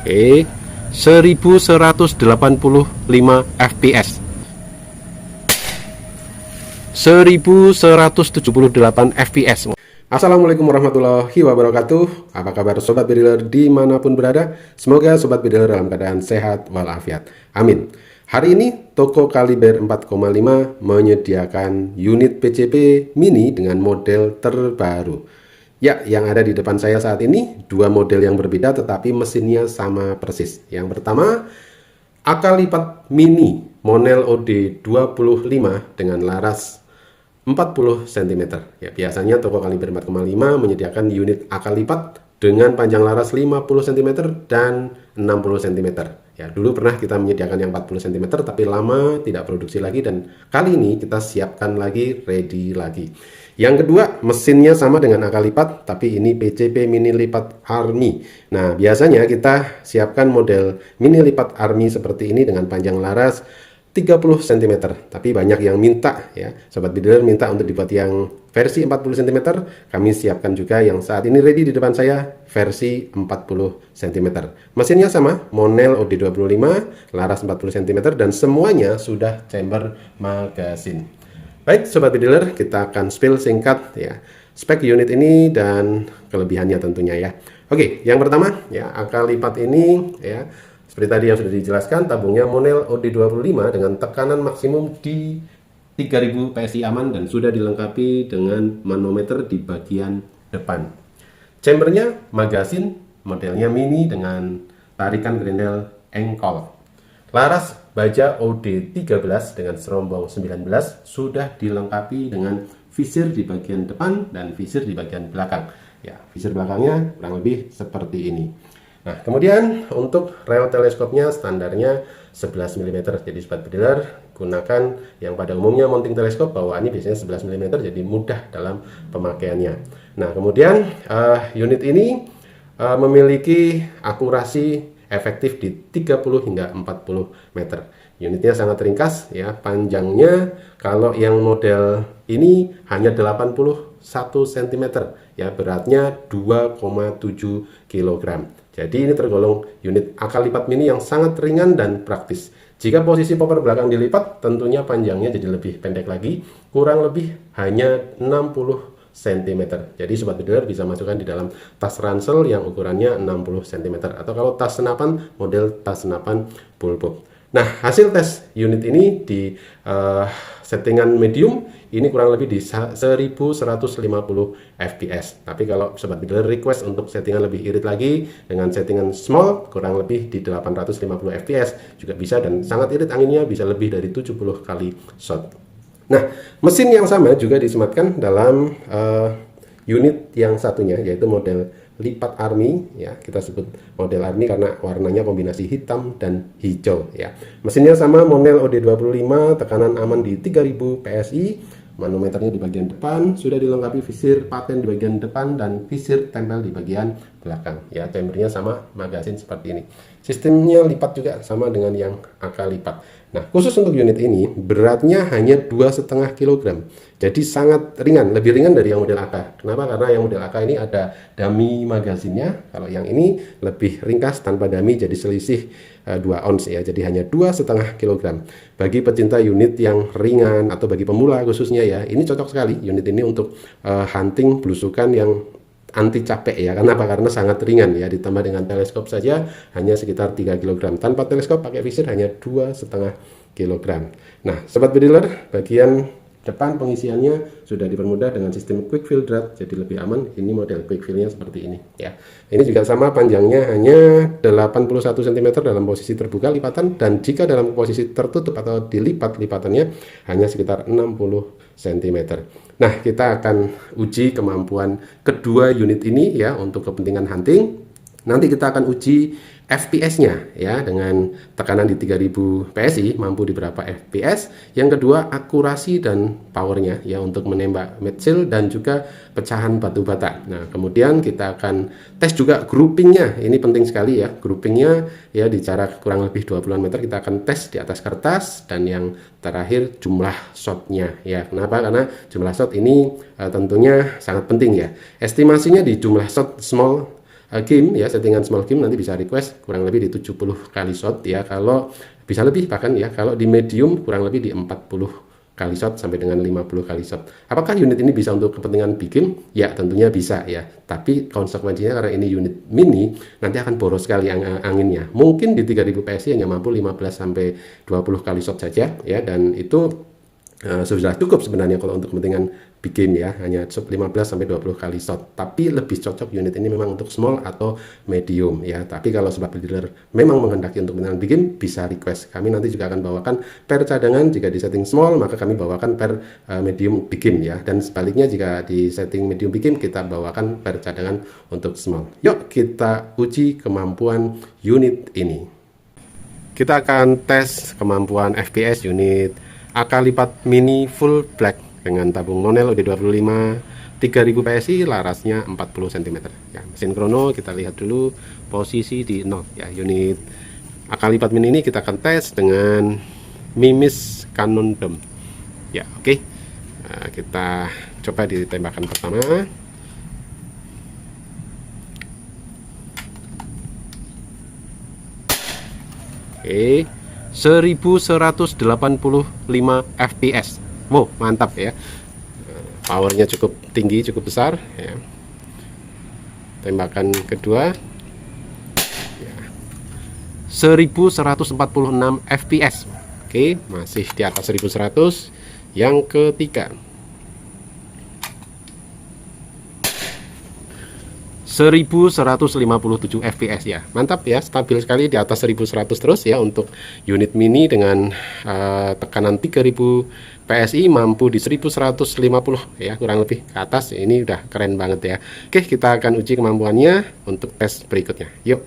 Oke, 1185 fps, 1178 fps. Assalamualaikum warahmatullahi wabarakatuh. Apa kabar sobat bediler dimanapun berada? Semoga sobat bediler dalam keadaan sehat walafiat. Amin. Hari ini toko kaliber 4,5 menyediakan unit PCP mini dengan model terbaru. Ya, yang ada di depan saya saat ini dua model yang berbeda tetapi mesinnya sama persis. Yang pertama, akal lipat mini Monel OD25 dengan laras 40 cm. Ya, biasanya toko kaliber 4,5 menyediakan unit akal lipat dengan panjang laras 50 cm dan 60 cm. Ya, dulu pernah kita menyediakan yang 40 cm tapi lama tidak produksi lagi dan kali ini kita siapkan lagi, ready lagi. Yang kedua, mesinnya sama dengan akal lipat tapi ini PCP mini lipat Army. Nah, biasanya kita siapkan model mini lipat Army seperti ini dengan panjang laras 30 cm, tapi banyak yang minta ya, sobat bediler minta untuk dibuat yang versi 40 cm. Kami siapkan juga yang saat ini ready di depan saya, versi 40 cm. Mesinnya sama, Monel OD25, laras 40 cm dan semuanya sudah chamber magazine. Baik sobat bediler, kita akan spill singkat ya spek unit ini dan kelebihannya tentunya ya. Oke, yang pertama ya, akal lipat ini ya, seperti tadi yang sudah dijelaskan, tabungnya Monel OD25 dengan tekanan maksimum di 3000 PSI aman dan sudah dilengkapi dengan manometer di bagian depan. Chambernya magazine, modelnya mini dengan tarikan grendel engkol. Laras baja OD13 dengan serombong 19 sudah dilengkapi dengan visir di bagian depan dan visir di bagian belakang. Ya, visir belakangnya kurang lebih seperti ini. Nah, kemudian untuk rel teleskopnya standarnya 11 mm. Jadi sobat bediler gunakan yang pada umumnya mounting teleskop bawaannya biasanya 11 mm, jadi mudah dalam pemakaiannya. Nah, kemudian unit ini memiliki akurasi efektif di 30 hingga 40 meter. Unitnya sangat ringkas ya, panjangnya kalau yang model ini hanya 81 cm ya, beratnya 2,7 kg. Jadi ini tergolong unit akal lipat mini yang sangat ringan dan praktis. Jika posisi popper belakang dilipat, tentunya panjangnya jadi lebih pendek lagi, kurang lebih hanya 60 cm. Jadi sobat bediler bisa masukkan di dalam tas ransel yang ukurannya 60 cm atau kalau tas senapan model tas senapan bulbok. Nah, hasil tes unit ini di settingan medium ini kurang lebih di 1150 fps. Tapi kalau sobat bediler request untuk settingan lebih irit lagi dengan settingan small kurang lebih di 850 fps juga bisa dan sangat irit anginnya bisa lebih dari 70 kali shot. Nah, mesin yang sama juga disematkan dalam unit yang satunya yaitu model lipat Army ya, kita sebut model Army karena warnanya kombinasi hitam dan hijau ya. Mesinnya sama, Monel OD25, tekanan aman di 3000 PSI, manometernya di bagian depan, sudah dilengkapi visir paten di bagian depan dan visir tempel di bagian belakang ya. Chambernya sama, magazine seperti ini. Sistemnya lipat juga sama dengan yang akal lipat. Nah, khusus untuk unit ini beratnya hanya 2,5 kg. Jadi sangat ringan, lebih ringan dari yang model AK. Kenapa? Karena yang model AK ini ada dummy magazinnya. Kalau yang ini lebih ringkas tanpa dummy, jadi selisih 2 ons ya. Jadi hanya 2,5 kg. Bagi pecinta unit yang ringan atau bagi pemula khususnya ya, ini cocok sekali unit ini untuk hunting belusukan yang anti capek ya. Kenapa? Karena sangat ringan ya, ditambah dengan teleskop saja hanya sekitar 3 kg. Tanpa teleskop pakai visir hanya 2,5 kg. Nah, sobat bediler, bagian depan pengisiannya sudah dipermudah dengan sistem quick fill drat, jadi lebih aman. Ini model quick fill-nya seperti ini ya. Ini juga sama, panjangnya hanya 81 cm dalam posisi terbuka lipatan dan jika dalam posisi tertutup atau dilipat lipatannya hanya sekitar 60 cm. Nah, kita akan uji kemampuan kedua unit ini ya untuk kepentingan hunting. Nanti kita akan uji FPS-nya ya dengan tekanan di 3000 PSI mampu di berapa FPS. Yang kedua, akurasi dan powernya ya untuk menembak mid-shield dan juga pecahan batu bata. Nah, kemudian kita akan tes juga groupingnya. Ini penting sekali ya, groupingnya ya di jarak kurang lebih 20 meter kita akan tes di atas kertas. Dan yang terakhir jumlah shotnya ya. Kenapa? Karena jumlah shot ini tentunya sangat penting ya. Estimasinya di jumlah shot small game ya, settingan small game nanti bisa request kurang lebih di 70 kali shot ya, kalau bisa lebih bahkan ya, kalau di medium kurang lebih di 40 kali shot sampai dengan 50 kali shot. Apakah unit ini bisa untuk kepentingan big game? Ya tentunya bisa ya, tapi konsekuensinya karena ini unit mini nanti akan boros sekali anginnya. Mungkin di 3000 PSI hanya mampu 15 sampai 20 kali shot saja ya, dan itu sudah cukup sebenarnya kalau untuk kepentingan big game ya, hanya 15 sampai 20 kali shot. Tapi lebih cocok unit ini memang untuk small atau medium ya. Tapi kalau sobat dealer memang menghendaki untuk kepentingan big game, bisa request. Kami nanti juga akan bawakan per cadangan, jika di setting small maka kami bawakan per medium big game ya. Dan sebaliknya jika di setting medium big game kita bawakan per cadangan untuk small. Yuk kita uji kemampuan unit ini. Kita akan tes kemampuan FPS unit AK lipat mini full black dengan tabung nonel OD25 3000 PSI, larasnya 40 cm ya. Mesin krono kita lihat dulu posisi di 0 ya. Unit AK lipat mini ini kita akan tes dengan Mimis Cannon Dome ya. Oke. Nah, kita coba di tembakan pertama. Oke, 1185 fps. Wow, mantap ya. Powernya cukup tinggi, cukup besar ya. Tembakan kedua ya, 1146 fps. Oke, masih di atas 1100. Yang ketiga 1157 fps ya, mantap ya, stabil sekali di atas 1100 terus ya. Untuk unit mini dengan tekanan 3000 PSI mampu di 1150 ya, kurang lebih ke atas. Ini udah keren banget ya. Oke, kita akan uji kemampuannya untuk tes berikutnya. Yuk,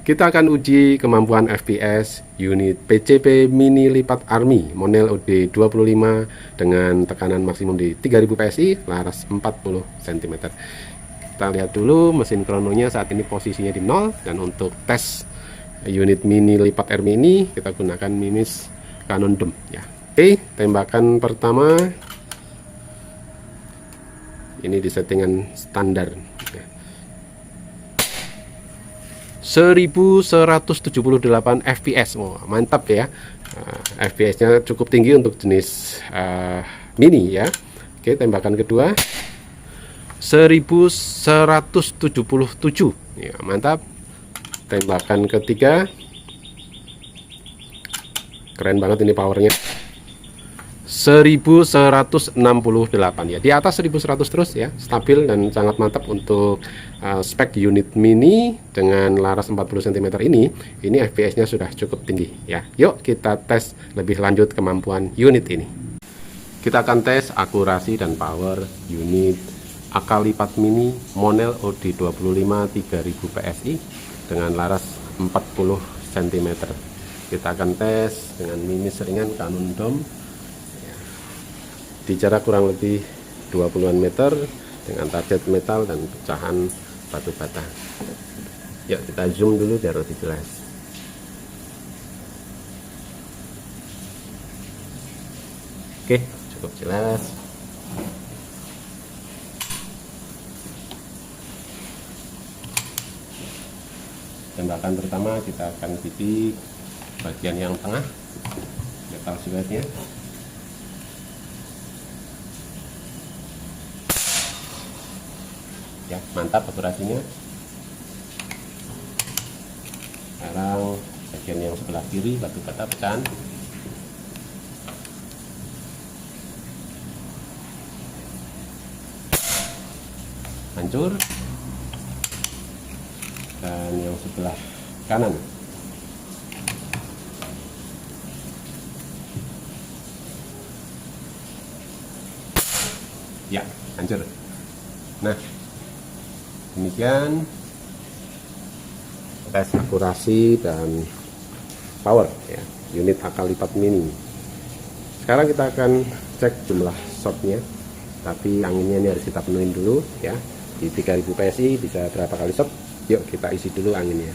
kita akan uji kemampuan FPS unit PCP mini lipat army model OD25 dengan tekanan maksimum di 3000 PSI, laras 40 cm. Kita lihat dulu mesin krononya saat ini posisinya di 0. Dan untuk tes unit mini lipat army ini kita gunakan Mimis Cannon Dome ya. Oke, tembakan pertama ini di settingan standar ya. 1178 fps. Oh, mantap ya. FPS nya cukup tinggi untuk jenis mini ya. Oke, tembakan kedua 1177 ya, mantap. Tembakan ketiga keren banget ini powernya, 1168 ya, di atas 1100 terus ya, stabil dan sangat mantap untuk spek unit mini dengan laras 40 cm ini FPS nya sudah cukup tinggi ya. Yuk kita tes lebih lanjut kemampuan unit ini. Kita akan tes akurasi dan power unit AK lipat mini model OD25 3000 PSI dengan laras 40 cm. Kita akan tes dengan Mimis ringan Cannon Dome di jarak kurang lebih 20-an meter dengan target metal dan pecahan batu bata. Yuk kita zoom dulu biar lebih jelas. Oke, cukup jelas. Tembakan pertama kita akan bidik bagian yang tengah metal siletnya. Ya, mantap akurasinya. Sekarang bagian yang sebelah kiri batu bata pecahan. Hancur. Dan yang sebelah kanan ya, hancur. Nah, demikian tes akurasi dan power ya unit AK lipat mini. Sekarang kita akan cek jumlah shotnya, tapi anginnya ini harus kita penuhin dulu ya. Di 3000 PSI bisa berapa kali shot? Yuk kita isi dulu anginnya.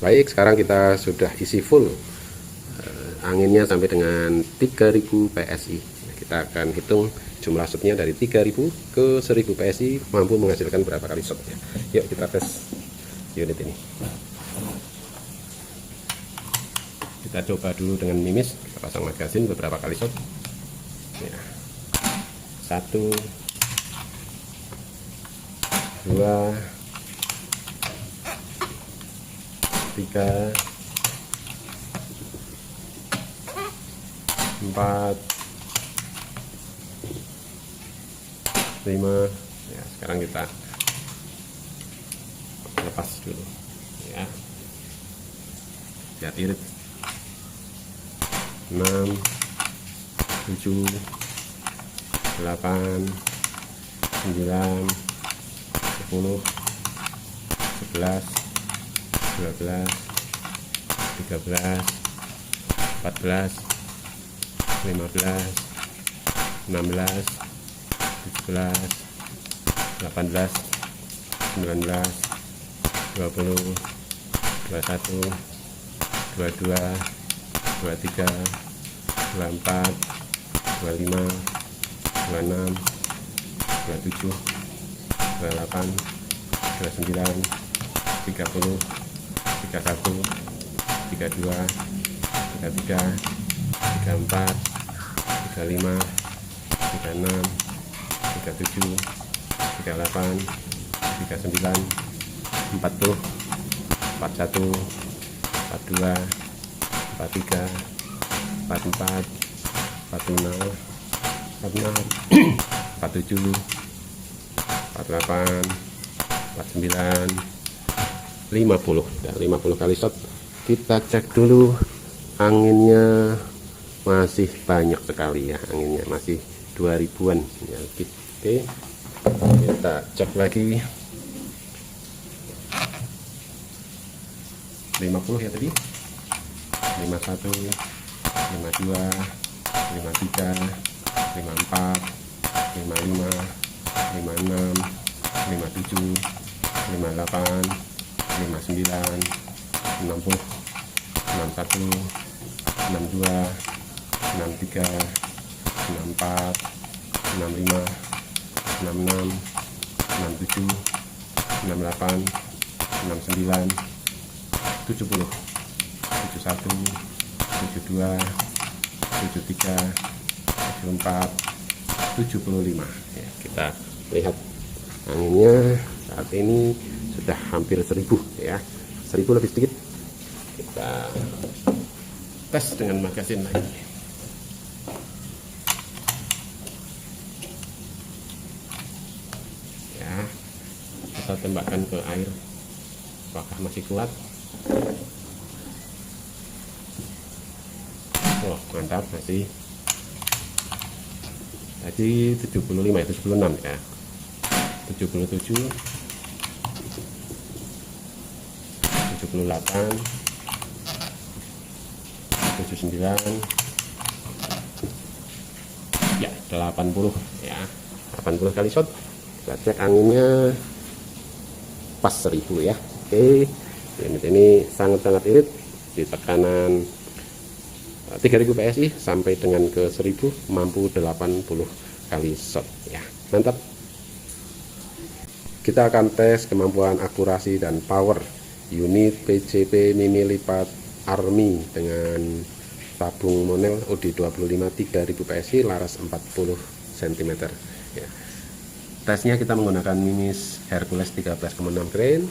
Baik, sekarang kita sudah isi full anginnya sampai dengan 3000 PSI. Kita akan hitung jumlah shotnya dari 3000 ke 1000 PSI mampu menghasilkan berapa kali shotnya. Yuk kita tes unit ini. Kita coba dulu dengan mimis, kita pasang magasin beberapa kali shot ya. 1 2 3 4 5 ya. Sekarang kita lepas dulu ya, lihat irit 6 7 8 9 10 11 12 13 14 15 16 17 18 19 20 21 22 23 24 25 26 27 28 29 30 31 32 33 34 35 36 37 38 39 40 41 42 43 44 45 46 47 48 49 50 dan 50 kali shot. Kita cek dulu anginnya, masih banyak sekali ya, anginnya masih 2000-an ya. Oke, kita cek lagi 50 ya tadi, 51 52 53 54 55 56 57 58 59 60 61 62 63 64 65 66 67 68 69 70 71 72 73 74 75 ya. Kita lihat anginnya saat ini sudah hampir 1000 ya, 1000 lebih sedikit. Kita tes dengan magasin lagi ya, kita tembakkan ke air apakah masih kuat. Oh mantap, masih tadi 75 ya, 76 ya, 77 78 79 ya, 80 ya, 80 kali shot. Kita cek anginnya pas 1000 ya. Oke, unit ini sangat-sangat irit di tekanan 3000 PSI sampai dengan ke 1000 mampu 80 kali shot ya, mantap. Kita akan tes kemampuan akurasi dan power unit PCP mini lipat Army dengan tabung Monel OD25 3000 PSI laras 40 cm ya. Tesnya kita menggunakan mimis Hercules 13,6 grain,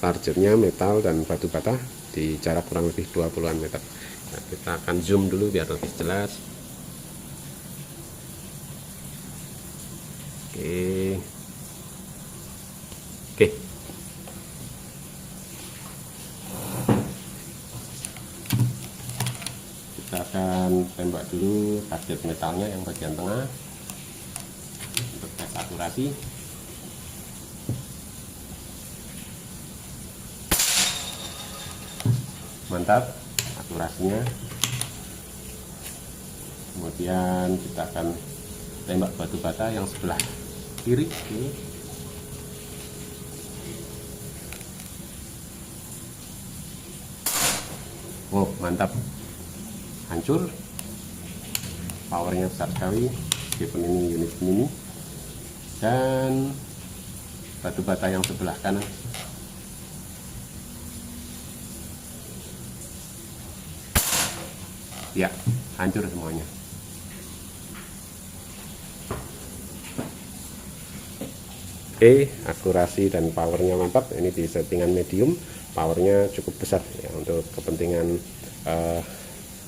targetnya metal dan batu bata di jarak kurang lebih 20-an meter. Nah, kita akan zoom dulu biar lebih jelas. Oke. Kita akan tembak dulu target metalnya yang bagian tengah untuk tes akurasi. Mantap akurasinya. Kemudian kita akan tembak batu bata yang sebelah kiri ini. Oh mantap, hancur, powernya besar sekali. Given ini unit mini, dan batu bata yang sebelah kanan. Ya, hancur semuanya. Oke, akurasi dan powernya mantap. Ini di settingan medium, powernya cukup besar ya untuk kepentingan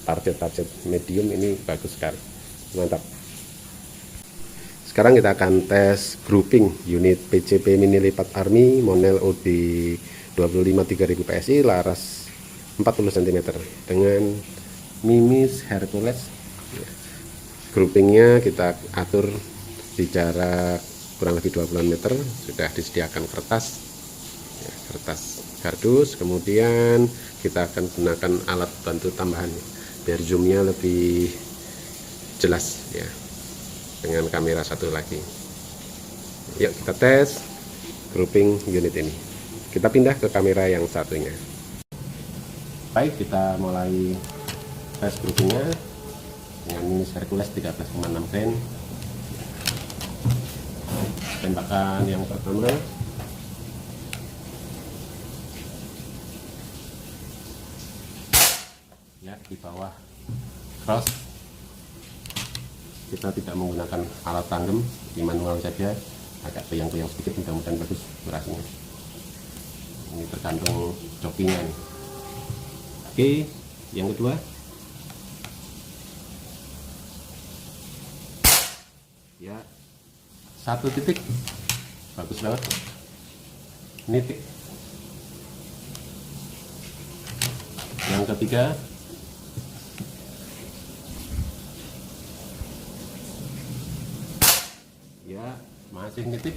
target medium. Ini bagus sekali, mantap. Sekarang kita akan tes grouping unit PCP mini lipat Army model OD 25 3000 PSI laras 40 cm dengan Mimis Hercules. Groupingnya kita atur di jarak kurang lebih 20 meter. Sudah disediakan kertas ya, kertas kardus. Kemudian kita akan gunakan alat bantu tambahan biar zoomnya lebih jelas ya, dengan kamera satu lagi. Yuk kita tes grouping unit ini. Kita pindah ke kamera yang satunya. Baik, kita mulai tes groupingnya dengan Mimis Hercules 13,6 grain. Tembakan yang pertama ya di bawah cross. Kita tidak menggunakan alat tanggem, di manual saja, agak goyang-goyang sedikit, mudah-mudahan bagus durasinya. Ini tergantung jokinya nih. Oke, yang kedua ya, 1 titik, bagus banget, nitik. Yang ketiga ya, masih nitik,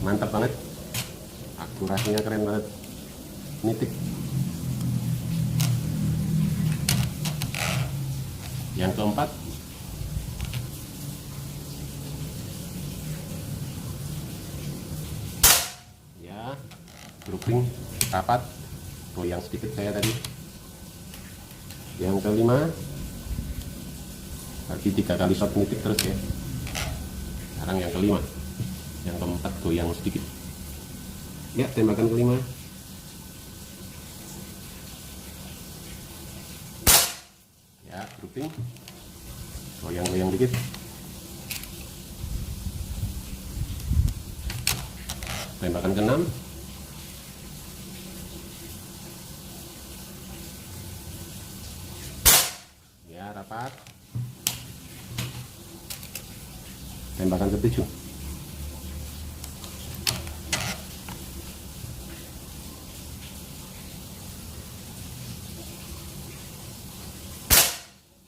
mantap banget, akurasinya keren banget, nitik. Yang keempat ya, grouping rapat, goyang sedikit saya tadi. Yang kelima lagi 3 kali shot nitik terus ya. Sekarang yang kelima. Yang keempat goyang sedikit ya, tembakan kelima ya, grouping goyang-goyang dikit. Tembakan keenam ya, rapat. Tembakan ketujuh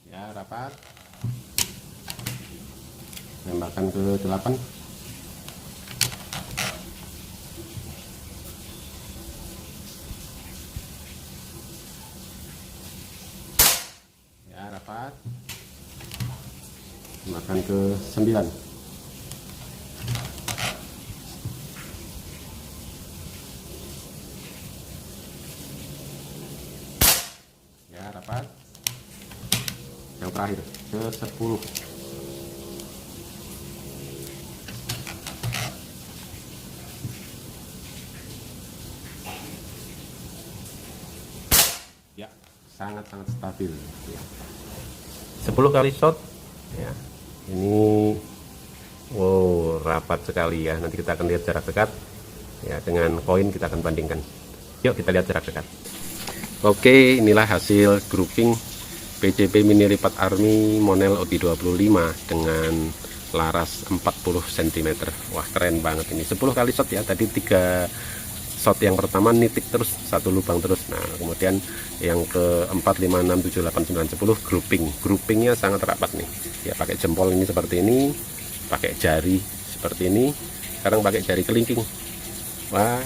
ya, rapat. Tembakan ke-8 ya, rapat. Tembakan ke-9 ya, rapat. Yang terakhir ke-10 ya, sangat-sangat stabil ya. 10 kali shot ya. Ini wow, rapat sekali ya. Nanti kita akan lihat jarak dekat ya, dengan koin kita akan bandingkan. Yuk kita lihat jarak dekat. Oke, inilah hasil grouping PCP mini lipat Army model OD25 dengan laras 40 cm. Wah, keren banget ini. 10 kali shot ya. Tadi 3 shot yang pertama nitik terus, 1 lubang terus. Nah, kemudian yang ke 4, 5, 6, 7, 8, 9, 10 groupingnya sangat rapat nih ya. Pakai jempol ini seperti ini, pakai jari seperti ini, sekarang pakai jari kelingking. Wah,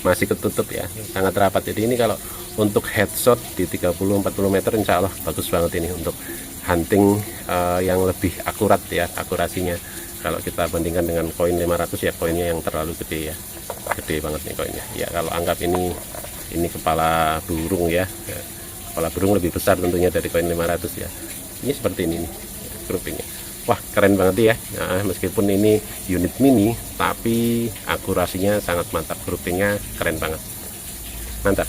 masih ketutup ya, sangat rapat. Jadi ini kalau untuk headshot di 30-40 meter insya Allah bagus banget ini untuk hunting yang lebih akurat ya akurasinya. Kalau kita bandingkan dengan koin 500 ya, koinnya yang terlalu gede ya, gede banget nih koinnya ya. Kalau anggap ini kepala burung ya, kepala burung lebih besar tentunya dari koin 500 ya. Ini seperti ini nih groupingnya. Wah, keren banget ya. Nah, meskipun ini unit mini, tapi akurasinya sangat mantap. Groupingnya keren banget. Mantap.